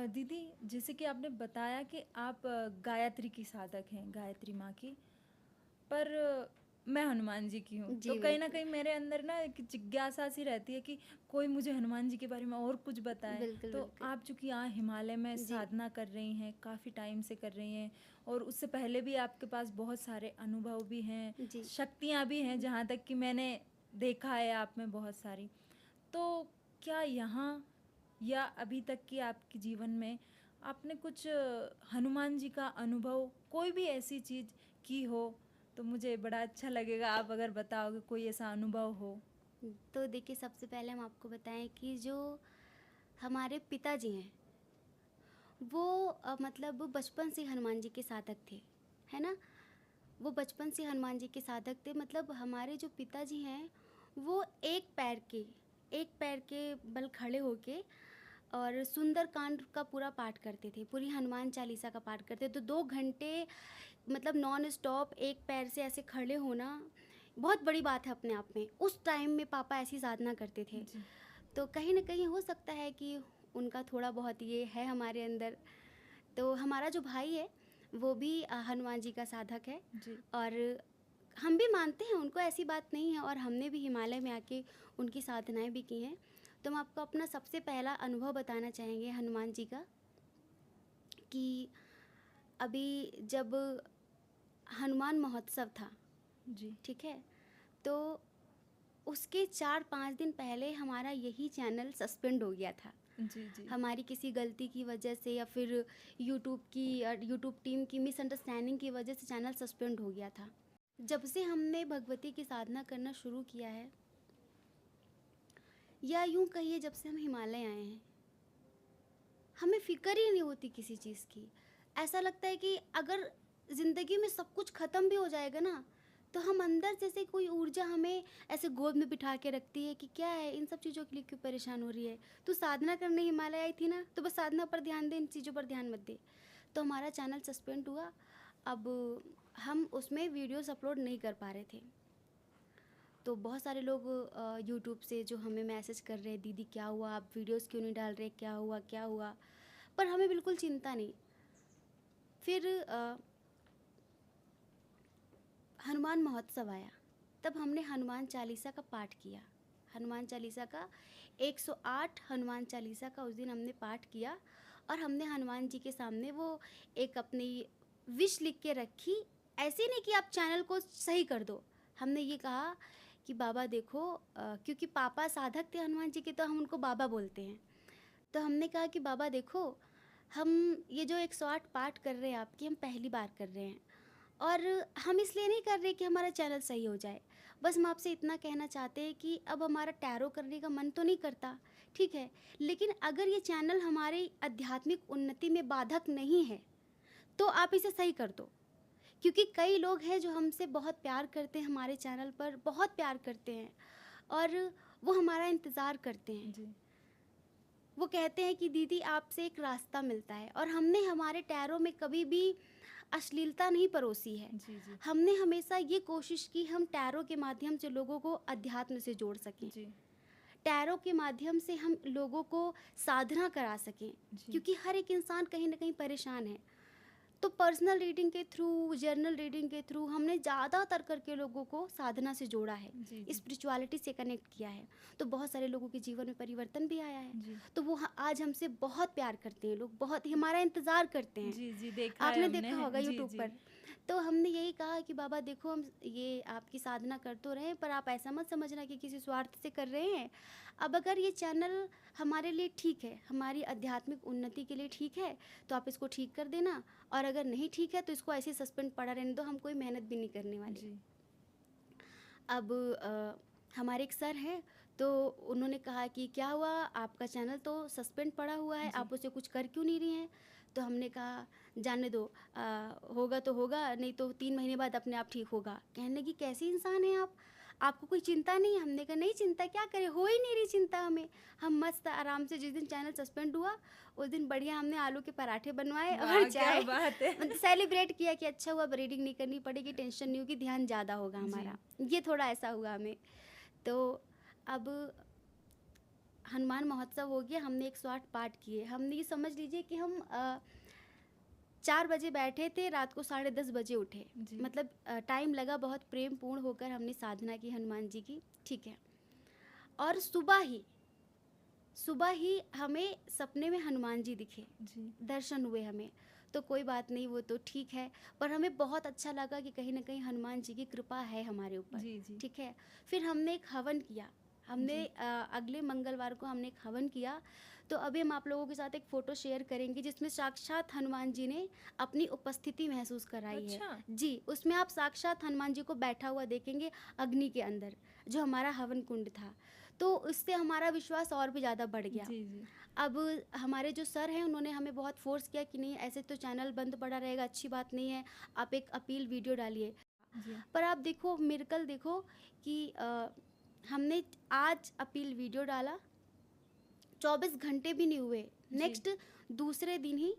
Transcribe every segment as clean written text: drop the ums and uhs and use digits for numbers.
दीदी, जैसे कि आपने बताया कि आप गायत्री की साधक हैं, गायत्री माँ की, पर मैं हनुमान जी की हूँ। तो जी, कहीं न बिल्कुल। कहीं मेरे अंदर ना एक जिज्ञासा सी रहती है कि कोई मुझे हनुमान जी के बारे में और कुछ बताए। बिल्कुल, तो बिल्कुल। आप चूँकि यहाँ हिमालय में जी, साधना कर रही हैं, काफ़ी टाइम से कर रही हैं और उससे पहले भी आपके पास बहुत सारे अनुभव भी हैं, जी। शक्तियाँ भी हैं, जहाँ तक कि मैंने देखा है आप में बहुत सारी। तो क्या यहाँ या अभी तक की आपके जीवन में आपने कुछ हनुमान जी का अनुभव, कोई भी ऐसी चीज़ की हो, तो मुझे बड़ा अच्छा लगेगा आप अगर बताओगे कोई ऐसा अनुभव हो। तो देखिए, सबसे पहले हम आपको बताएँ कि जो हमारे पिताजी हैं, वो मतलब बचपन से हनुमान जी के साधक थे, है ना? वो बचपन से हनुमान जी के साधक थे, मतलब हमारे जो पिताजी हैं, वो एक पैर के बल खड़े होके और सुंदरकांड का पूरा पाठ करते थे, पूरी हनुमान चालीसा का पाठ करते थे। तो 2 घंटे मतलब नॉन स्टॉप एक पैर से ऐसे खड़े होना बहुत बड़ी बात है अपने आप में। उस टाइम में पापा ऐसी साधना करते थे। जी, तो कहीं न कहीं हो सकता है कि उनका थोड़ा बहुत ये है हमारे अंदर। तो हमारा जो भाई है, वो भी हनुमान जी का साधक है जी, और हम भी मानते हैं उनको, ऐसी बात नहीं है, और हमने भी हिमालय में आके उनकी साधनाएँ भी की हैं। तो हम आपको अपना सबसे पहला अनुभव बताना चाहेंगे हनुमान जी का, कि अभी जब हनुमान महोत्सव था, जी, ठीक है? तो उसके 4-5 दिन पहले हमारा यही चैनल सस्पेंड हो गया था। जी, जी, हमारी किसी गलती की वजह से या फिर यूट्यूब टीम की मिसअंडरस्टैंडिंग की वजह से चैनल सस्पेंड हो गया था। जब से हमने भगवती की साधना करना शुरू किया है, या यूँ कहिए जब से हम हिमालय आए हैं, हमें फ़िक्र ही नहीं होती किसी चीज़ की। ऐसा लगता है कि अगर ज़िंदगी में सब कुछ ख़त्म भी हो जाएगा ना, तो हम अंदर जैसे कोई ऊर्जा हमें ऐसे गोद में बिठा के रखती है कि क्या है, इन सब चीज़ों के लिए क्यों परेशान हो रही है? तू साधना करने हिमालय आई थी ना, तो बस साधना पर ध्यान दे, इन चीज़ों पर ध्यान मत दे। तो हमारा चैनल सस्पेंड हुआ। अब हम उसमें वीडियोज़ अपलोड नहीं कर पा रहे थे। तो बहुत सारे लोग यूट्यूब से जो हमें मैसेज कर रहे हैं, दीदी क्या हुआ, आप वीडियोज़ क्यों नहीं डाल रहे, क्या हुआ, क्या हुआ? पर हमें बिल्कुल चिंता नहीं। फिर हनुमान महोत्सव आया, तब हमने हनुमान चालीसा का पाठ किया। हनुमान चालीसा का 108 हनुमान चालीसा का उस दिन हमने पाठ किया, और हमने हनुमान जी के सामने वो एक अपनी विश लिख के रखी। ऐसे नहीं कि आप चैनल को सही कर दो। हमने ये कहा कि बाबा देखो, क्योंकि पापा साधक थे हनुमान जी के, तो हम उनको बाबा बोलते हैं। तो हमने कहा कि बाबा देखो, हम ये जो 108 पाठ कर रहे हैं आपकी, हम पहली बार कर रहे हैं, और हम इसलिए नहीं कर रहे कि हमारा चैनल सही हो जाए। बस हम आपसे इतना कहना चाहते हैं कि अब हमारा टैरो करने का मन तो नहीं करता, ठीक है, लेकिन अगर ये चैनल हमारी आध्यात्मिक उन्नति में बाधक नहीं है, तो आप इसे सही कर दो। क्योंकि कई लोग हैं जो हमसे बहुत प्यार करते हैं, हमारे चैनल पर बहुत प्यार करते हैं, और वो हमारा इंतज़ार करते हैं। जी, वो कहते हैं कि दीदी आपसे एक रास्ता मिलता है, और हमने हमारे टैरो में कभी भी अश्लीलता नहीं परोसी है। जी, जी, हमने हमेशा ये कोशिश की हम टैरो के माध्यम से लोगों को अध्यात्म से जोड़ सकें। जी, टैरो के माध्यम से हम लोगों को साधना करा सकें, जी, क्योंकि हर एक इंसान कहीं ना कहीं परेशान है। तो पर्सनल रीडिंग के थ्रू, जर्नल रीडिंग के थ्रू हमने ज़्यादातर करके लोगों को साधना से जोड़ा है, जी, जी, स्पिरिचुअलिटी से कनेक्ट किया है। तो बहुत सारे लोगों के जीवन में परिवर्तन भी आया है। जी, तो वो आज हमसे बहुत प्यार करते हैं, लोग बहुत हमारा इंतज़ार करते हैं। जी, जी, देखा है आपने हमने। देखा होगा जी, यूट्यूब जी, पर। तो हमने यही कहा कि बाबा देखो, हम ये आपकी साधना कर तो रहे हैं, पर आप ऐसा मत समझना कि किसी स्वार्थ से कर रहे हैं। अब अगर ये चैनल हमारे लिए ठीक है, हमारी आध्यात्मिक उन्नति के लिए ठीक है, तो आप इसको ठीक कर देना, और अगर नहीं ठीक है तो इसको ऐसे सस्पेंड पड़ा रहने दो, हम कोई मेहनत भी नहीं करने वाले। जी, अब हमारे एक सर हैं, तो उन्होंने कहा कि क्या हुआ, आपका चैनल तो सस्पेंड पड़ा हुआ है, जी, आप उसे कुछ कर क्यों नहीं रही हैं? तो हमने कहा जाने दो, होगा तो होगा, नहीं तो 3 महीने बाद अपने आप ठीक होगा। कहने लगी कैसी इंसान हैं आप, आपको कोई चिंता नहीं है? हमने कहा नहीं चिंता क्या करें, हो ही नहीं रही चिंता हमें। हम मस्त आराम से, जिस दिन चैनल सस्पेंड हुआ उस दिन बढ़िया हमने आलू के पराठे बनवाए और वाह क्या चाय बात है। मतलब सेलिब्रेट किया कि अच्छा हुआ, अब रीडिंग नहीं करनी पड़ेगी, टेंशन नहीं होगी, ध्यान ज़्यादा होगा जी, हमारा। ये थोड़ा ऐसा हुआ हमें। तो अब हनुमान महोत्सव हो गया, हमने 108 पाठ किए। हमने ये समझ लीजिए कि हम 4 बजे बैठे थे, रात को 10:30 बजे उठे। जी। मतलब टाइम लगा, बहुत प्रेम पूर्ण होकर हमने साधना की हनुमान जी की, ठीक है। और सुबह ही हमें सपने में हनुमान जी दिखे, जी। दर्शन हुए हमें। तो कोई बात नहीं, वो तो ठीक है, पर हमें बहुत अच्छा लगा कि कहीं ना कहीं हनुमान जी की कृपा है हमारे ऊपर, जी। जी। ठीक है। फिर हमने एक हवन किया, हमने जी। अगले मंगलवार को हमने एक हवन किया। तो अभी हम आप लोगों के साथ एक फ़ोटो शेयर करेंगे जिसमें साक्षात हनुमान जी ने अपनी उपस्थिति महसूस कराई है। अच्छा। जी, उसमें आप साक्षात हनुमान जी को बैठा हुआ देखेंगे अग्नि के अंदर, जो हमारा हवन कुंड था। तो उससे हमारा विश्वास और भी ज़्यादा बढ़ गया। जी। जी। अब हमारे जो सर हैं उन्होंने हमें बहुत फोर्स किया कि नहीं, ऐसे तो चैनल बंद पड़ा रहेगा, अच्छी बात नहीं है, आप एक अपील वीडियो डालिए। जी। पर आप देखो, मिरेकल देखो कि हमने आज अपील वीडियो डाला, 24 घंटे भी नहीं हुए, जी। नेक्स्ट दूसरे दिन ही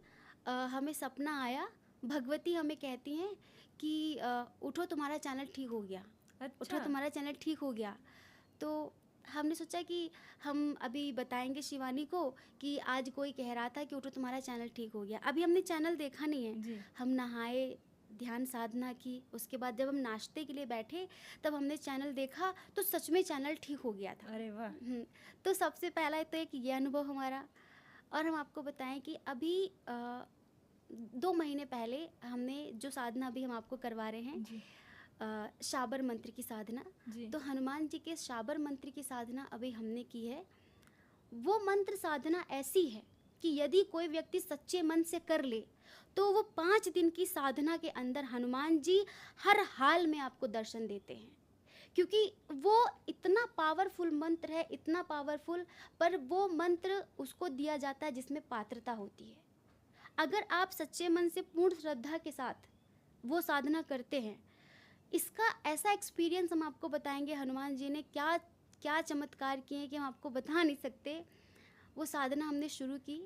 हमें सपना आया, भगवती हमें कहती हैं कि उठो तुम्हारा चैनल ठीक हो गया, उठो अच्छा। तुम्हारा चैनल ठीक हो गया। तो हमने सोचा कि हम अभी बताएंगे शिवानी को कि आज कोई कह रहा था कि उठो तुम्हारा चैनल ठीक हो गया। अभी हमने चैनल देखा नहीं है, जी। हम नहाए, ध्यान साधना की, उसके बाद जब हम नाश्ते के लिए बैठे तब हमने चैनल देखा तो सच में चैनल ठीक हो गया था। अरे वाह। तो सबसे पहला तो एक ये अनुभव हमारा। और हम आपको बताएं कि अभी 2 महीने पहले हमने जो साधना अभी हम आपको करवा रहे हैं, जी। शाबर मंत्र की साधना, जी। तो हनुमान जी के शाबर मंत्र की साधना अभी हमने की है। वो मंत्र साधना ऐसी है कि यदि कोई व्यक्ति सच्चे मन से कर ले तो वो 5 दिन की साधना के अंदर हनुमान जी हर हाल में आपको दर्शन देते हैं, क्योंकि वो इतना पावरफुल मंत्र है, इतना पावरफुल। पर वो मंत्र उसको दिया जाता है जिसमें पात्रता होती है। अगर आप सच्चे मन से पूर्ण श्रद्धा के साथ वो साधना करते हैं, इसका ऐसा एक्सपीरियंस हम आपको बताएंगे, हनुमान जी ने क्या क्या चमत्कार किए कि हम आपको बता नहीं सकते। वो साधना हमने शुरू की,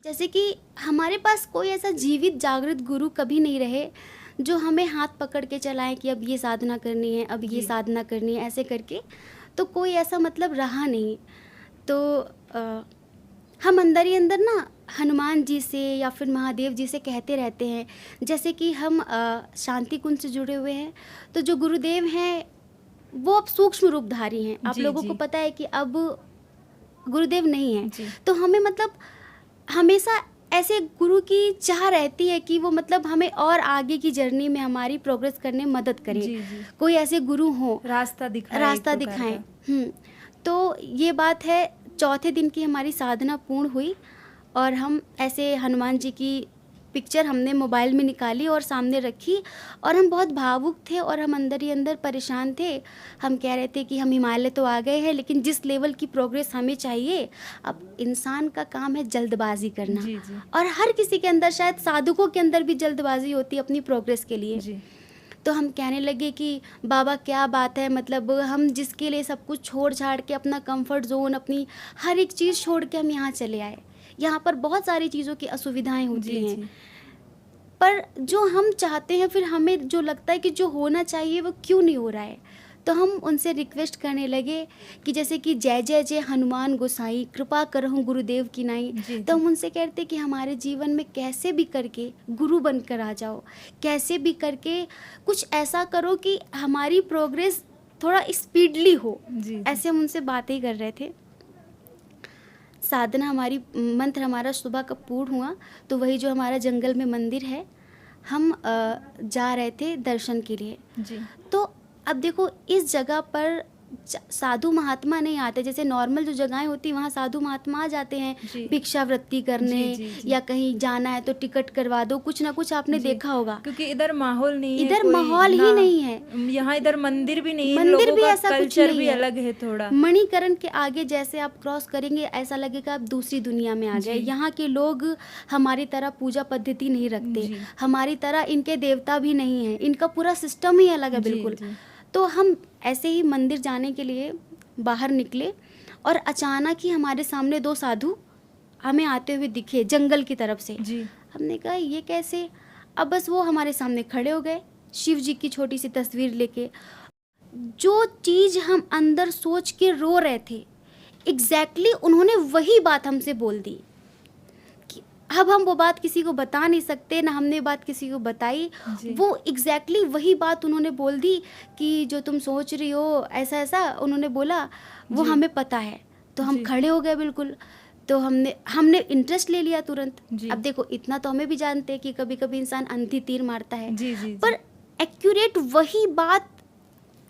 जैसे कि हमारे पास कोई ऐसा जीवित जागृत गुरु कभी नहीं रहे जो हमें हाथ पकड़ के चलाएं कि अब ये साधना करनी है, अब ये जी। साधना करनी है, ऐसे करके तो कोई ऐसा मतलब रहा नहीं। तो हम अंदर ही अंदर ना हनुमान जी से या फिर महादेव जी से कहते रहते हैं। जैसे कि हम शांति कुंज से जुड़े हुए हैं, तो जो गुरुदेव हैं वो अब सूक्ष्म रूपधारी हैं। आप जी। लोगों जी। को पता है कि अब गुरुदेव नहीं हैं। जी। तो हमें मतलब हमेशा ऐसे गुरु की चाह रहती है कि वो मतलब हमें और आगे की जर्नी में हमारी प्रोग्रेस करने में मदद करें। जी। जी। कोई ऐसे गुरु हों, रास्ता दिखाए, रास्ता एक प्रकार दिखाएं। का। तो ये बात है, चौथे दिन की हमारी साधना पूर्ण हुई और हम ऐसे हनुमान जी की पिक्चर हमने मोबाइल में निकाली और सामने रखी, और हम बहुत भावुक थे और हम अंदर ही अंदर परेशान थे। हम कह रहे थे कि हम हिमालय तो आ गए हैं, लेकिन जिस लेवल की प्रोग्रेस हमें चाहिए, अब इंसान का काम है जल्दबाजी करना। जी। जी। और हर किसी के अंदर, शायद साधुकों के अंदर भी जल्दबाजी होती है अपनी प्रोग्रेस के लिए। जी। तो हम कहने लगे कि बाबा क्या बात है, मतलब हम जिसके लिए सब कुछ छोड़ छाड़ के, अपना कंफर्ट जोन, अपनी हर एक चीज़ छोड़ के हम यहाँ चले आए। यहाँ पर बहुत सारी चीज़ों की असुविधाएं होती जी। हैं, जी। पर जो हम चाहते हैं, फिर हमें जो लगता है कि जो होना चाहिए वो क्यों नहीं हो रहा है। तो हम उनसे रिक्वेस्ट करने लगे कि जैसे कि जय जय जय हनुमान गोसाई, कृपा करहु गुरुदेव की नाई। जी। तो जी। हम उनसे कहते कि हमारे जीवन में कैसे भी करके गुरु बनकर आ जाओ, कैसे भी करके कुछ ऐसा करो कि हमारी प्रोग्रेस थोड़ा स्पीडली हो। जी। जी। ऐसे हम उनसे बातें कर रहे थे। साधना हमारी, मंत्र हमारा सुबह का पूर्ण हुआ, तो वही जो हमारा जंगल में मंदिर है, हम जा रहे थे दर्शन के लिए। जी। तो अब देखो, इस जगह पर साधु महात्मा नहीं आते। जैसे नॉर्मल जो जगहें होती हैं वहाँ साधु महात्मा आ जाते हैं जी। भिक्षावृत्ति करने, जी। जी। या कहीं जाना है तो टिकट करवा दो, कुछ ना कुछ आपने जी। देखा होगा। क्योंकि इधर माहौल नहीं है, इधर कोई माहौल ना, ही नहीं है, यहाँ इधर मंदिर भी नहीं है, इन मंदिर लोगों भी का ऐसा कुछ कल्चर नहीं भी है। अलग है थोड़ा। मणिकरण के आगे जैसे आप क्रॉस करेंगे, ऐसा लगेगा आप दूसरी दुनिया में आ गए। जी। यहाँ के लोग हमारी तरह पूजा पद्धति नहीं रखते, जी। हमारी तरह इनके देवता भी नहीं है, इनका पूरा सिस्टम ही अलग है जी। बिल्कुल। जी। तो हम ऐसे ही मंदिर जाने के लिए बाहर निकले और अचानक ही हमारे सामने 2 साधु हमें आते हुए दिखे जंगल की तरफ से। जी। हमने कहा ये कैसे? अब बस वो हमारे सामने खड़े हो गए, शिव जी की छोटी सी तस्वीर लेके। जो चीज़ हम अंदर सोच के रो रहे थे, एग्जैक्टली उन्होंने वही बात हमसे बोल दी कि अब हम वो बात किसी को बता नहीं सकते, ना हमने बात किसी को बताई। जी। वो एग्जैक्टली वही बात उन्होंने बोल दी कि जो तुम सोच रही हो ऐसा ऐसा, उन्होंने बोला वो जी। हमें पता है। तो हम जी। खड़े हो गए बिल्कुल। तो हमने हमने इंटरेस्ट ले लिया तुरंत। जी। अब देखो इतना तो हमें भी जानते हैं कि कभी कभी इंसान अंधी तीर मारता है, जी। जी। पर जी। एक्यूरेट वही बात,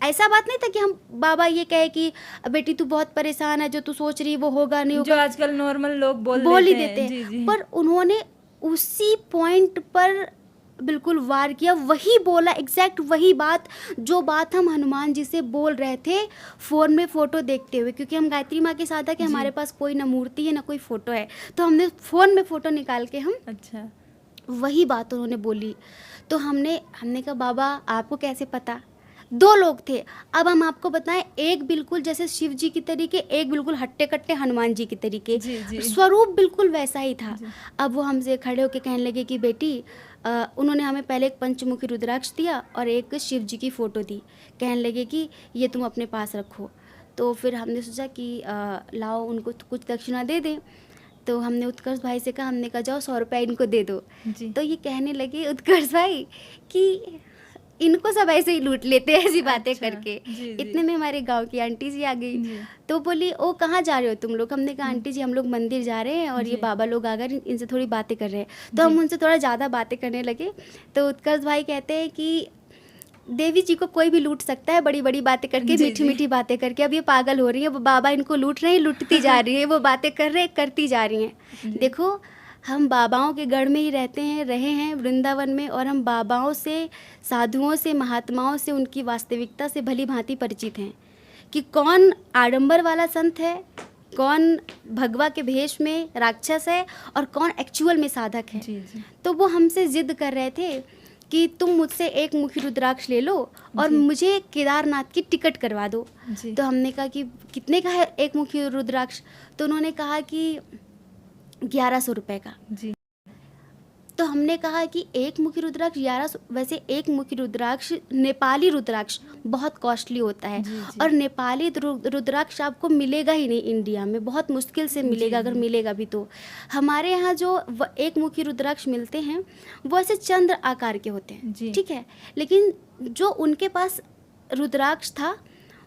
ऐसा बात नहीं था कि हम बाबा ये कहे कि बेटी तू बहुत परेशान है, जो तू सोच रही है वो होगा नहीं जो होगा, आजकल नॉर्मल लोग बोल बोल ही देते देते हैं। हैं। जी। जी। पर उन्होंने उसी पॉइंट पर बिल्कुल वार किया, वही बोला, एग्जैक्ट वही बात जो बात हम हनुमान जी से बोल रहे थे फ़ोन में फ़ोटो देखते हुए, क्योंकि हम गायत्री माँ के साथ है कि जी। हमारे पास कोई ना मूर्ति है ना कोई फ़ोटो है, तो हमने फ़ोन में फ़ोटो निकाल के हम अच्छा। वही बात उन्होंने बोली। तो हमने हमने कहा बाबा आपको कैसे पता? 2 लोग थे। अब हम आपको बताएं, एक बिल्कुल जैसे शिव जी की तरीके, एक बिल्कुल हट्टे कट्टे हनुमान जी की तरीके, जी। जी। स्वरूप बिल्कुल वैसा ही था। जी। अब वो हमसे खड़े होकर कहने लगे कि बेटी, उन्होंने हमें पहले एक पंचमुखी रुद्राक्ष दिया और एक शिव जी की फ़ोटो दी, कहने लगे कि ये तुम अपने पास रखो। तो फिर हमने सोचा कि लाओ उनको कुछ दक्षिणा दे दें। तो हमने उत्कर्ष भाई से कहा, हमने कहा जाओ 100 रुपये इनको दे दो। जी। तो ये कहने लगे उत्कर्ष भाई कि इनको सब ऐसे ही लूट लेते हैं ऐसी बातें अच्छा। करके। जी। जी। इतने में हमारे गांव की आंटी जी आ गई। जी। तो बोली ओ कहाँ जा रहे हो तुम लोग? हमने कहा आंटी जी हम लोग मंदिर जा रहे हैं और ये जी। बाबा लोग आ गए, इनसे थोड़ी बातें कर रहे हैं। तो जी। हम उनसे थोड़ा ज़्यादा बातें करने लगे। तो उत्कर्ष भाई कहते हैं कि देवी जी को कोई भी लूट सकता है बड़ी बड़ी बातें करके, जी। मीठी जी। मीठी बातें करके। अब ये पागल हो रही है, वो बाबा इनको लूट रहे हैं, लूटती जा रही है, वो बातें कर रहे हैं, करती जा रही हैं। जी। देखो हम बाबाओं के गढ़ में ही रहते हैं, रहे हैं वृंदावन में, और हम बाबाओं से, साधुओं से, महात्माओं से, उनकी वास्तविकता से भली भांति परिचित हैं कि कौन आडंबर वाला संत है, कौन भगवा के भेष में राक्षस है और कौन एक्चुअल में साधक है। जी। जी। तो वो हमसे जिद कर रहे थे कि तुम मुझसे एक मुखी रुद्राक्ष ले लो और जी। मुझे केदारनाथ की टिकट करवा दो। जी। तो हमने कहा कि कितने का है एक मुखी रुद्राक्ष? तो उन्होंने कहा कि 1100 रुपये का। जी। तो हमने कहा कि एक मुखी रुद्राक्ष 1100, वैसे एक मुखी रुद्राक्ष नेपाली रुद्राक्ष बहुत कॉस्टली होता है। जी। जी। और नेपाली रुद्राक्ष आपको मिलेगा ही नहीं इंडिया में, बहुत मुश्किल से मिलेगा, जी। अगर जी। मिलेगा भी तो। हमारे यहाँ जो एक मुखी रुद्राक्ष मिलते हैं वो ऐसे चंद्र आकार के होते हैं, जी। ठीक है। लेकिन जो उनके पास रुद्राक्ष था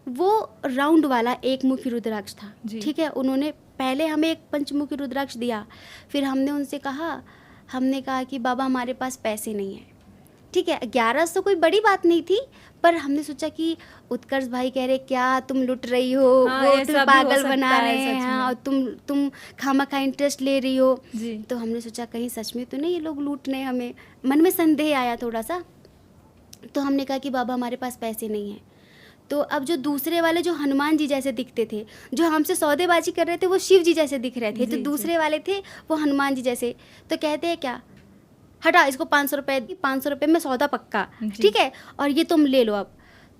वो राउंड वाला एक मुखी रुद्राक्ष था, जी। ठीक है। उन्होंने पहले हमें एक पंचमुखी रुद्राक्ष दिया, फिर हमने उनसे कहा, हमने कहा कि बाबा हमारे पास पैसे नहीं है, ठीक है। 1100 कोई बड़ी बात नहीं थी, पर हमने सोचा कि उत्कर्ष भाई कह रहे क्या तुम लुट रही हो, हाँ, वो ऐसा तुम्हें भी हो पागल बना सकता है रहे हैं, सच हाँ, में। और तुम खामखा इंटरेस्ट ले रही हो। जी। तो हमने सोचा कहीं सच में तो नहीं ये लोग लूट रहे हैं, हमें मन में संदेह आया थोड़ा सा। तो हमने कहा कि बाबा हमारे पास पैसे नहीं हैं। तो अब जो दूसरे वाले जो हनुमान जी जैसे दिखते थे, जो हमसे सौदेबाजी कर रहे थे, वो शिव जी जैसे दिख रहे थे। जी। जो जी। दूसरे वाले थे वो हनुमान जी जैसे। तो कहते हैं क्या, हटा इसको 500 रुपये, 500 रुपये में सौदा पक्का, जी। ठीक है, और ये तुम ले लो अब।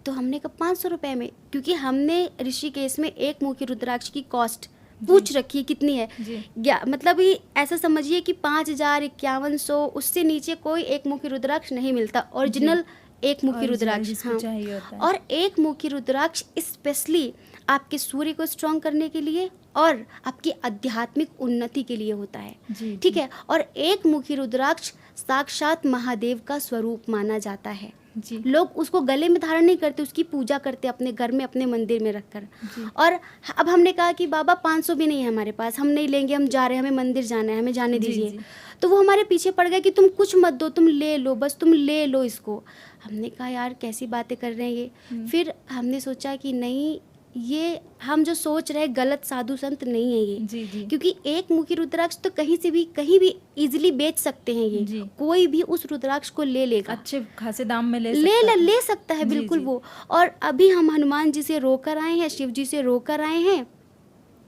तो हमने कहा 500 रुपये में, क्योंकि हमने ऋषिकेश में एक मुखी रुद्राक्ष की कॉस्ट पूछ रखी है कितनी है। जी। मतलब ये ऐसा समझिए कि 5000, 5100, उससे नीचे कोई एक मुखी रुद्राक्ष नहीं मिलता, ओरिजिनल एक मुखी ओरिजिनल रुद्राक्ष। जिसको हाँ, चाहिए होता है। और एक मुखी रुद्राक्ष स्पेशली आपके सूर्य को स्ट्रॉन्ग करने के लिए और आपकी आध्यात्मिक उन्नति के लिए होता है, जी। ठीक जी। है। और एक मुखी रुद्राक्ष साक्षात महादेव का स्वरूप माना जाता है। जी। लोग उसको गले में धारण नहीं करते, उसकी पूजा करते अपने घर में, अपने मंदिर में रखकर। जी। और अब हमने कहा कि बाबा 500 भी नहीं है हमारे पास, हम नहीं लेंगे, हम जा रहे हैं, हमें मंदिर जाना है, हमें जाने जी। दीजिए। जी। तो वो हमारे पीछे पड़ गए कि तुम कुछ मत दो, तुम ले लो, बस तुम ले लो इसको। हमने कहा यार कैसी बातें कर रहे हैं ये। फिर हमने सोचा कि नहीं, ये हम जो सोच रहे हैं गलत, साधु संत नहीं है ये। जी। जी। क्योंकि एक मुखी रुद्राक्ष तो कहीं भी इजीली बेच सकते हैं ये। जी। कोई भी उस रुद्राक्ष को ले लेगा, अच्छे खासे दाम में ले सकता है जी। बिल्कुल जी। वो। और अभी हम हनुमान जी से रोकर आए हैं, शिव जी से रोकर आए हैं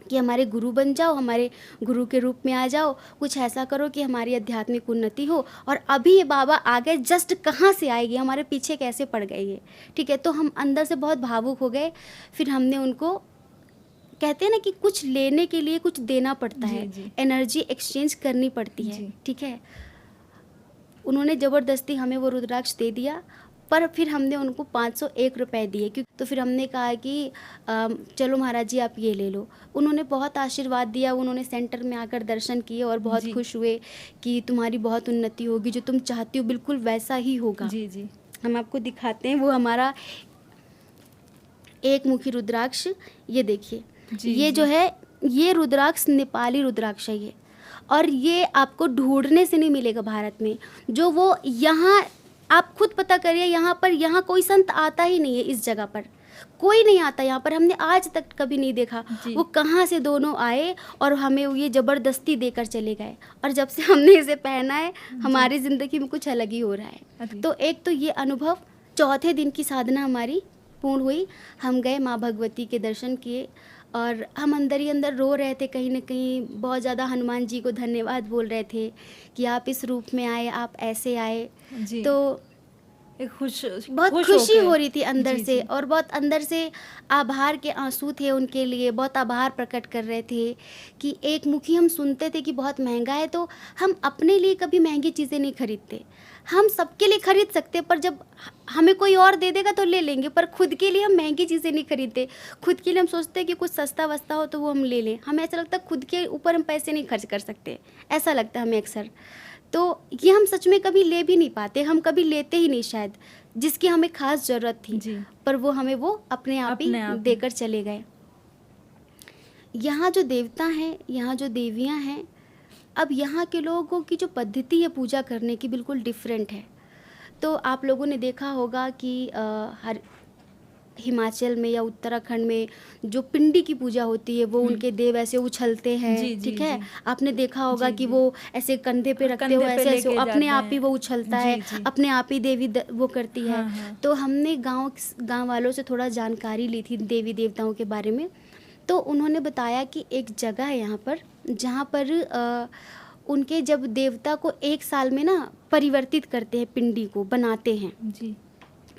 कि हमारे गुरु बन जाओ, हमारे गुरु के रूप में आ जाओ, कुछ ऐसा करो कि हमारी आध्यात्मिक उन्नति हो। और अभी ये बाबा आ गए, जस्ट कहाँ से आएगी, हमारे पीछे कैसे पड़ गए ये, ठीक है। तो हम अंदर से बहुत भावुक हो गए। फिर हमने उनको, कहते हैं ना कि कुछ लेने के लिए कुछ देना पड़ता जी। है, जी। एनर्जी एक्सचेंज करनी पड़ती है, जी। ठीक है। उन्होंने ज़बरदस्ती हमें वो रुद्राक्ष दे दिया पर फिर हमने उनको 501 रुपए दिए, क्योंकि तो फिर हमने कहा कि चलो महाराज जी आप ये ले लो। उन्होंने बहुत आशीर्वाद दिया, उन्होंने सेंटर में आकर दर्शन किए और बहुत जी। खुश हुए कि तुम्हारी बहुत उन्नति होगी, जो तुम चाहती हो बिल्कुल वैसा ही होगा। जी जी हम आपको दिखाते हैं, वो हमारा एक मुखी रुद्राक्ष, ये देखिए, जी ये जी जो है ये रुद्राक्ष नेपाली रुद्राक्ष है ये, और ये आपको ढूंढने से नहीं मिलेगा भारत में। जो वो यहाँ आप खुद पता करिए, यहाँ कोई संत आता ही नहीं है, इस जगह पर कोई नहीं आता यहाँ पर, हमने आज तक कभी नहीं देखा। जी। वो कहाँ से दोनों आए और हमें ये ज़बरदस्ती देकर चले गए, और जब से हमने इसे पहना है हमारी ज़िंदगी में कुछ अलग ही हो रहा है। अरे, तो एक तो ये अनुभव, चौथे दिन की साधना हमारी पूर्ण हुई, हम गए माँ भगवती के दर्शन किए, और हम अंदर ही अंदर रो रहे थे, कहीं ना कहीं बहुत ज़्यादा हनुमान जी को धन्यवाद बोल रहे थे कि आप इस रूप में आए, आप ऐसे आए। जी तो एक बहुत खुश खुशी होके। हो रही थी अंदर जी से, जी और बहुत अंदर से आभार के आंसू थे उनके लिए, बहुत आभार प्रकट कर रहे थे कि एक मुखी हम सुनते थे कि बहुत महंगा है, तो हम अपने लिए कभी महंगी चीज़ें नहीं खरीदते। हम सबके लिए खरीद सकते, पर जब हमें कोई और दे देगा तो ले लेंगे, पर खुद के लिए हम महंगी चीज़ें नहीं खरीदते। खुद के लिए हम सोचते हैं कि कुछ सस्ता वस्ता हो तो वो हम ले लें, हमें ऐसा लगता है खुद के ऊपर हम पैसे नहीं खर्च कर सकते, ऐसा लगता है हमें अक्सर। तो ये हम सच में कभी ले भी नहीं पाते, हम कभी लेते ही नहीं शायद, जिसकी हमें खास ज़रूरत थी, जी पर वो हमें वो अपने आप ही अपने आप ही। देकर चले गए। यहाँ जो देवता हैं, यहाँ जो देवियाँ हैं, अब यहाँ के लोगों की जो पद्धति है पूजा करने की बिल्कुल डिफरेंट है। तो आप लोगों ने देखा होगा कि हर हिमाचल में या उत्तराखंड में जो पिंडी की पूजा होती है, वो उनके देव ऐसे उछलते हैं, जी, जी, ठीक है। जी। आपने देखा होगा जी, कि जी। वो ऐसे कंधे पे रखते कंधे हो, पे ऐसे ऐसे लेके अपने जाते आप ही हैं। वो उछलता जी, है, जी। अपने आप ही देवी वो करती है। हाँ हाँ तो हमने गांव वालों से थोड़ा जानकारी ली थी देवी देवताओं के बारे में, तो उन्होंने बताया कि एक जगह है यहाँ पर, जहाँ पर उनके जब देवता को एक साल में ना परिवर्तित करते हैं, पिंडी को बनाते हैं। जी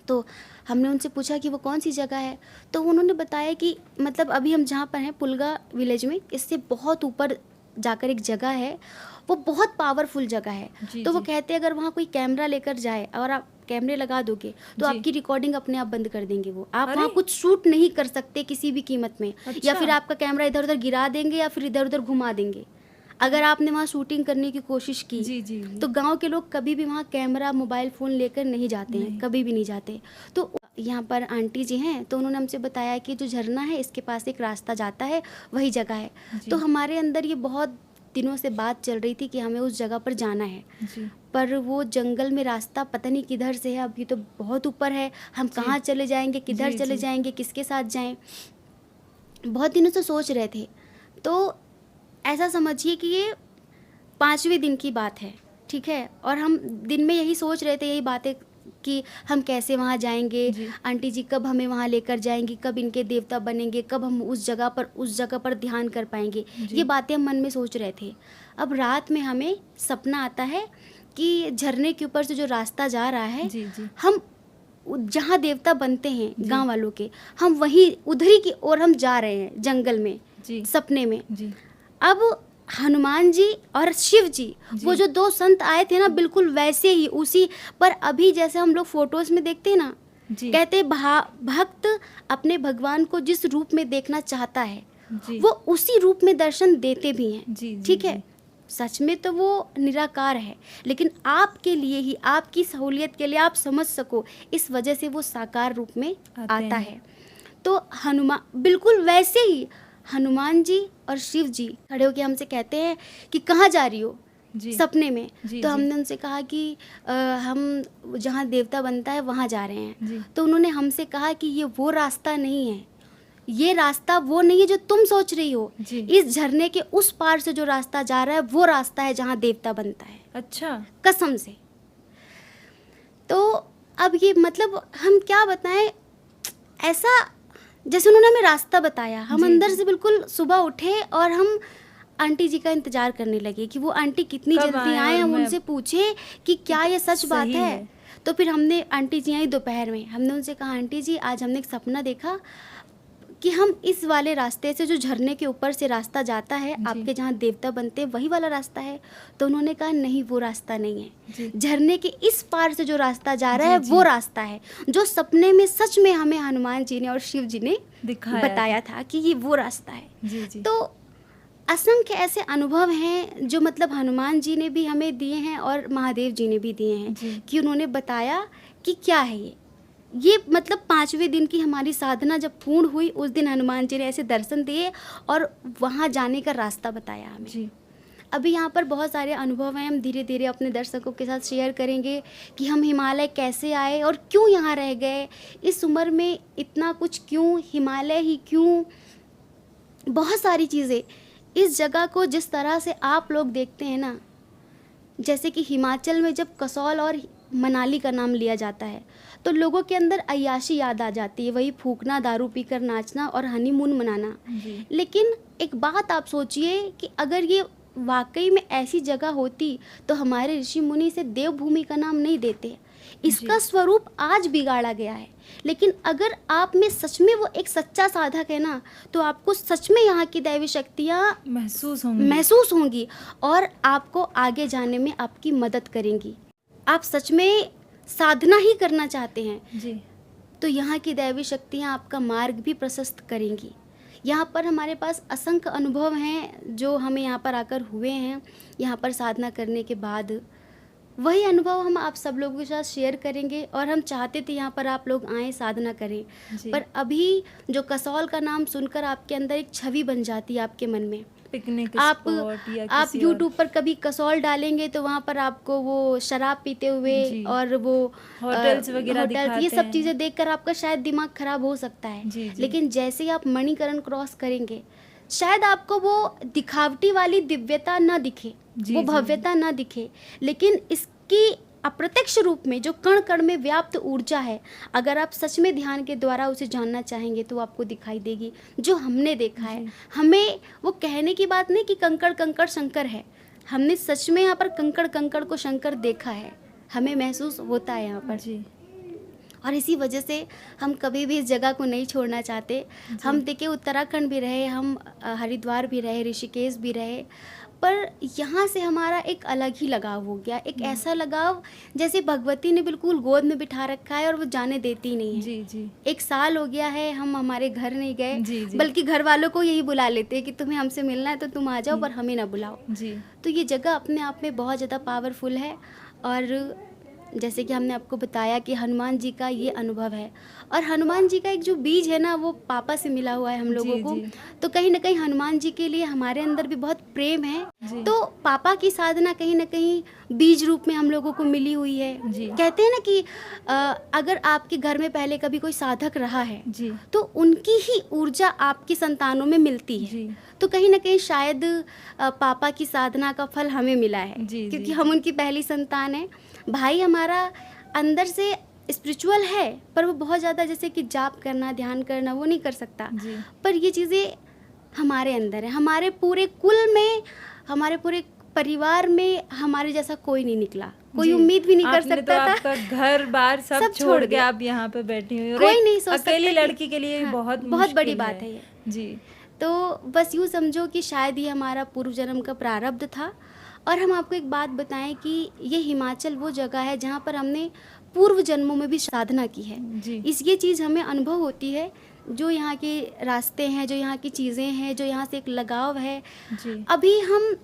तो हमने उनसे पूछा कि वो कौन सी जगह है, तो उन्होंने बताया कि मतलब अभी हम जहाँ पर हैं पुलगा विलेज में, इससे बहुत ऊपर जाकर एक जगह है, वो बहुत पावरफुल जगह है। जी तो वो जी कहते हैं अगर वहाँ कोई कैमरा लेकर जाए और आप कैमरे लगा दोगे तो जी। आपकी रिकॉर्डिंग अपने आप बंद कर देंगे वो, आप अरे! वहाँ कुछ शूट नहीं कर सकते किसी भी कीमत में, या अच्छा। फिर आपका कैमरा इधर उधर गिरा देंगे या फिर इधर उधर घुमा देंगे अगर आपने वहाँ शूटिंग करने की कोशिश की। जी जी जी तो गांव के लोग कभी भी वहाँ कैमरा मोबाइल फ़ोन लेकर नहीं जाते हैं, नहीं। कभी भी नहीं जाते। तो यहाँ पर आंटी जी हैं, तो उन्होंने हमसे बताया कि जो झरना है इसके पास एक रास्ता जाता है, वही जगह है। जी तो हमारे अंदर ये बहुत दिनों से बात चल रही थी कि हमें उस जगह पर जाना है, जी पर वो जंगल में रास्ता पता नहीं किधर से है, अभी तो बहुत ऊपर है, हम जी। कहाँ चले जाएंगे, किधर जी, चले जी। जाएंगे, किसके साथ जाएं, बहुत दिनों से सोच रहे थे। तो ऐसा समझिए कि ये 5वें दिन की बात है, ठीक है, और हम दिन में यही सोच रहे थे, यही बातें कि हम कैसे वहाँ जाएंगे, जी आंटी जी कब हमें वहाँ लेकर जाएंगी, कब इनके देवता बनेंगे, कब हम उस जगह पर ध्यान कर पाएंगे, जी ये बातें हम मन में सोच रहे थे। अब रात में हमें सपना आता है कि झरने के ऊपर से जो रास्ता जा रहा है, जी जी हम जहाँ देवता बनते हैं जी। गांव वालों के, हम वहीं उधरी की ओर हम जा रहे हैं जंगल में, जी सपने में। जी अब हनुमान जी और शिव जी, वो जी। जो दो संत आए थे ना, बिल्कुल वैसे ही उसी पर, अभी जैसे हम लोग फोटोज में देखते हैं ना, जी कहते भक्त अपने भगवान को जिस रूप में देखना चाहता है जी वो उसी रूप में दर्शन देते भी हैं, जी जी ठीक है। जी। सच में तो वो निराकार है, लेकिन आपके लिए ही, आपकी सहूलियत के लिए, आप समझ सको, इस वजह से वो साकार रूप में आते आता हैं। है। तो हनुमान बिल्कुल वैसे ही, हनुमान जी और शिव जी खड़े होकर हमसे कहते हैं कि कहाँ जा रही हो, जी सपने में। जी तो जी हमने उनसे कहा कि हम जहाँ देवता बनता है वहाँ जा रहे हैं। जी तो उन्होंने हमसे कहा कि ये वो रास्ता नहीं है, ये रास्ता वो नहीं है जो तुम सोच रही हो, जी। इस झरने के उस पार से जो रास्ता जा रहा है वो रास्ता है जहाँ देवता बनता है, अच्छा कसम से। तो अब ये मतलब हम क्या बताएं, ऐसा जैसे उन्होंने हमें रास्ता बताया, हम जी, अंदर जी। से बिल्कुल सुबह उठे और हम आंटी जी का इंतजार करने लगे कि वो आंटी कितनी कब जल्दी आएं आए, और हम मैं- उनसे पूछे कि क्या ये सच बात सही है। तो फिर हमने, आंटी जी आई दोपहर में, हमने उनसे कहा आंटी जी आज हमने एक सपना देखा, कि हम इस वाले रास्ते से, जो झरने के ऊपर से रास्ता जाता है जी। आपके जहाँ देवता बनते हैं, वही वाला रास्ता है? तो उन्होंने कहा नहीं, वो रास्ता नहीं है, जी झरने के इस पार से जो रास्ता जा रहा जी है वो जी रास्ता है, जो सपने में सच में हमें हनुमान जी ने और शिव जी ने दिखाया बताया था कि ये वो रास्ता है। जी जी तो असंख्य ऐसे अनुभव हैं जो मतलब हनुमान जी ने भी हमें दिए हैं और महादेव जी ने भी दिए हैं, जी कि उन्होंने बताया कि क्या है ये मतलब 5वें दिन की हमारी साधना जब पूर्ण हुई, उस दिन हनुमान जी ने ऐसे दर्शन दिए और वहाँ जाने का रास्ता बताया हमें। जी अभी यहाँ पर बहुत सारे अनुभव हैं, हम धीरे धीरे अपने दर्शकों के साथ शेयर करेंगे कि हम हिमालय कैसे आए और क्यों यहाँ रह गए, इस उम्र में इतना कुछ क्यों, हिमालय ही क्यों, बहुत सारी चीज़ें। इस जगह को जिस तरह से आप लोग देखते हैं ना, जैसे कि हिमाचल में जब कसौल और मनाली का नाम लिया जाता है तो लोगों के अंदर अय्याशी याद आ जाती है, वही फूकना, दारू पीकर नाचना और हनीमून मनाना। जी लेकिन एक बात आप सोचिए कि अगर ये वाकई में ऐसी जगह होती तो हमारे ऋषि मुनि इसे देवभूमि का नाम नहीं देते। इसका जी स्वरूप आज बिगाड़ा गया है, लेकिन अगर आप में सच में वो एक सच्चा साधक है ना, तो आपको सच में यहाँ की दैवी शक्तियाँ महसूस होंगी महसूस होंगी और आपको आगे जाने में आपकी मदद करेंगी। आप सच में साधना ही करना चाहते हैं जी तो यहाँ की दैवी शक्तियाँ आपका मार्ग भी प्रशस्त करेंगी। यहाँ पर हमारे पास असंख्य अनुभव हैं जो हमें यहाँ पर आकर हुए हैं, यहाँ पर साधना करने के बाद। वही अनुभव हम आप सब लोगों के साथ शेयर करेंगे और हम चाहते थे यहाँ पर आप लोग आएँ, साधना करें। जी पर अभी जो कसौल का नाम सुनकर आपके अंदर एक छवि बन जाती है आपके मन में। पिकनिक आप स्पॉट या आप किसी और यूट्यूब पर कभी कसौल डालेंगे तो वहाँ पर आपको वो शराब पीते हुए जी और वो होटल्स वगैरह होटल्स, ये दिखाते सब हैं चीज़ें देखकर आपका शायद दिमाग खराब हो सकता है। जी जी लेकिन जैसे ही आप मणिकरण क्रॉस करेंगे, शायद आपको वो दिखावटी वाली दिव्यता ना दिखे, जी वो जी भव्यता ना दिखे, लेकिन इसकी अप्रत्यक्ष रूप में जो कण कण में व्याप्त ऊर्जा है, अगर आप सच में ध्यान के द्वारा उसे जानना चाहेंगे तो आपको दिखाई देगी, जो हमने देखा है। जी हमें वो कहने की बात नहीं कि कंकड़ कंकड़ शंकर है, हमने सच में यहाँ पर कंकड़ कंकड़ को शंकर देखा है, हमें महसूस होता है यहाँ पर। जी और इसी वजह से हम कभी भी इस जगह को नहीं छोड़ना चाहते। हम जी देखिए उत्तराखंड भी रहे, हम हरिद्वार भी रहे, ऋषिकेश भी रहे, पर यहाँ से हमारा एक अलग ही लगाव हो गया, एक ऐसा लगाव जैसे भगवती ने बिल्कुल गोद में बिठा रखा है और वो जाने देती नहीं है। जी जी 1 साल हो गया है हम हमारे घर नहीं गए, जी जी बल्कि घर वालों को यही बुला लेते हैं कि तुम्हें हमसे मिलना है तो तुम आ जाओ, जी पर हमें ना बुलाओ। जी तो ये जगह अपने आप में बहुत ज़्यादा पावरफुल है। और जैसे कि हमने आपको बताया कि हनुमान जी का ये अनुभव है, और हनुमान जी का एक जो बीज है ना, वो पापा से मिला हुआ है हम लोगों जी को। जी तो कहीं ना कहीं हनुमान जी के लिए हमारे अंदर भी बहुत प्रेम है। जी तो पापा की साधना कहीं ना कहीं बीज रूप में हम लोगों को मिली हुई है। जी कहते हैं ना कि अगर आपके घर में पहले कभी कोई साधक रहा है जी तो उनकी ही ऊर्जा आपकी संतानों में मिलती है। जी तो कहीं ना कहीं शायद पापा की साधना का फल हमें मिला है, जी क्योंकि जी हम उनकी पहली संतान है। भाई हमारा अंदर से स्पिरिचुअल है, पर वो बहुत ज़्यादा जैसे कि जाप करना, ध्यान करना वो नहीं कर सकता, जी पर ये चीज़ें हमारे अंदर है। हमारे पूरे कुल में, हमारे पूरे परिवार में हमारे जैसा कोई नहीं निकला, कोई जी उम्मीद भी नहीं कर आपने तो सकता था। आपका घर बार सब सब छोड़ छोड़ के दिया, आप यहाँ पे बैठी हुई और कोई एक नहीं सोच अकेली सकता कि लड़की के लिए हाँ, बहुत बहुत बड़ी मुश्किल बात है ये। जी तो बस यूँ समझो कि शायद ये हमारा पूर्व जन्म का प्रारब्ध था। और हम आपको एक बात बताएं कि ये हिमाचल वो जगह है जहाँ पर हमने पूर्व जन्मों में भी साधना की है। जी ये चीज़ हमें अनुभव होती है, जो यहाँ के रास्ते हैं, जो यहाँ की चीज़ें हैं, जो यहाँ से एक लगाव है। जी अभी हम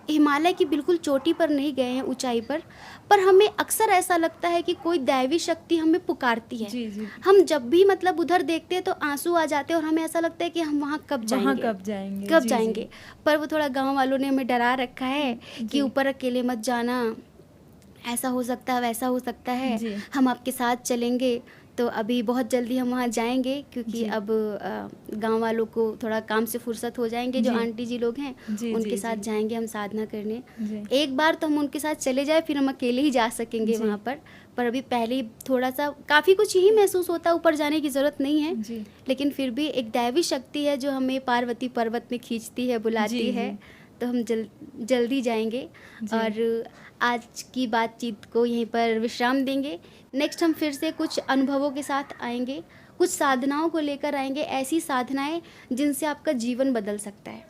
हिमालय की बिल्कुल चोटी पर नहीं गए हैं, ऊंचाई पर हमें अक्सर ऐसा लगता है कि कोई दैवी शक्ति हमें पुकारती है। जी जी हम जब भी मतलब उधर देखते हैं तो आंसू आ जाते हैं और हमें ऐसा लगता है कि हम वहाँ कब वहाँ जाएंगे, कब जाएंगे कब जी जाएंगे। पर वो थोड़ा गांव वालों ने हमें डरा रखा है कि जी ऊपर अकेले मत जाना, ऐसा हो सकता है, वैसा हो सकता है, जी हम आपके साथ चलेंगे। तो अभी बहुत जल्दी हम वहाँ जाएंगे, क्योंकि जी अब गांव वालों को थोड़ा काम से फुर्सत हो जाएंगे, जो जी आंटी जी लोग हैं जी उनके जी साथ जी जाएंगे हम साधना करने। जी एक बार तो हम उनके साथ चले जाए, फिर हम अकेले ही जा सकेंगे जी वहाँ पर अभी पहले ही थोड़ा सा काफ़ी कुछ ही महसूस होता है, ऊपर जाने की ज़रूरत नहीं है। जी लेकिन फिर भी एक दैवी शक्ति है जो हमें पार्वती पर्वत में खींचती है, बुलाती जी है। जी तो हम जल्दी जाएंगे जी और आज की बातचीत को यहीं पर विश्राम देंगे। नेक्स्ट हम फिर से कुछ अनुभवों के साथ आएंगे, कुछ साधनाओं को लेकर आएंगे, ऐसी साधनाएं जिनसे आपका जीवन बदल सकता है।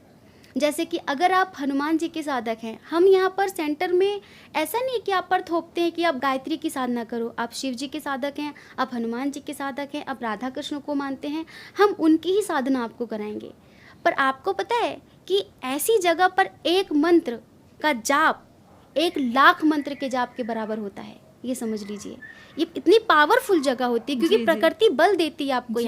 जैसे कि अगर आप हनुमान जी के साधक हैं, हम यहाँ पर सेंटर में ऐसा नहीं है कि आप पर थोपते हैं कि आप गायत्री की साधना करो। आप शिव जी के साधक हैं, आप हनुमान जी के साधक हैं, आप राधा कृष्ण को मानते हैं, हम उनकी ही साधना आपको कराएंगे। पर आपको पता है कि ऐसी जगह पर एक मंत्र का जाप 1,00,000 मंत्र के जाप के बराबर होता है, ये समझ लीजिए। ये इतनी पावरफुल जगह होती है क्योंकि जी, जी। प्रकृति बल देती है आपको। जी।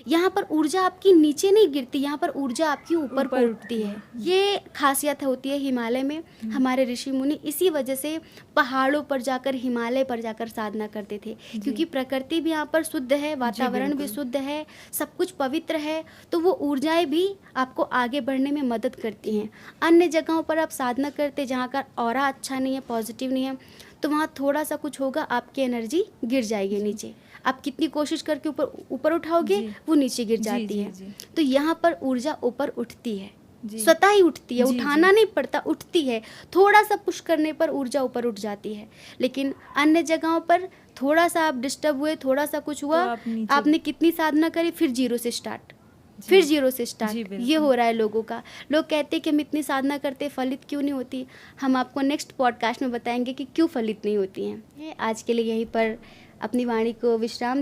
यहाँ पर ऊर्जा आपकी नीचे नहीं गिरती, यहाँ पर ऊर्जा आपकी ऊपर को ऊपर उठती उठती है। है। ये खासियत होती है हिमालय में। हमारे ऋषि मुनि इसी वजह से पहाड़ों पर जाकर, हिमालय पर जाकर साधना करते थे, क्योंकि प्रकृति भी यहाँ पर शुद्ध है, वातावरण भी बिल्कुल। शुद्ध है, सब कुछ पवित्र है, तो वो ऊर्जाएं भी आपको आगे बढ़ने में मदद करती हैं। अन्य जगहों पर आप साधना करते जहाँ का ऑरा अच्छा नहीं है, पॉजिटिव नहीं है, तो वहाँ थोड़ा सा कुछ होगा, आपकी एनर्जी गिर जाएगी नीचे। आप कितनी कोशिश करके ऊपर ऊपर उठाओगे, जी। वो नीचे गिर जी, जाती जी, है। जी। तो यहाँ पर ऊर्जा ऊपर उठती है, जी। स्वतः ही उठती है, जी, उठाना जी। नहीं पड़ता, उठती है। थोड़ा सा पुश करने पर ऊर्जा ऊपर उठ जाती है। लेकिन अन्य जगहों पर थोड़ा सा आप डिस्टर्ब हुए, थोड़ा सा कुछ हुआ, तो आप नीचे आपने कितनी साधना करी, फिर जीरो से स्टार्ट, जी। फिर जीरो से जी, स्टार्ट। ये बिल्कुल। हो रहा है लोगों का। लोग कहते हैं कि हम इतनी साधना करते, फलित क्यों नहीं होती। हम आपको नेक्स्ट पॉडकास्ट में बताएंगे कि क्यों फलित नहीं होती हैं। आज के लिए यहीं पर अपनी वाणी को विराम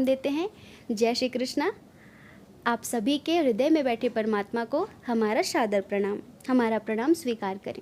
देते हैं। जय श्री कृष्णा। आप सभी के हृदय में बैठे परमात्मा को हमारा सादर प्रणाम, हमारा प्रणाम स्वीकार करें।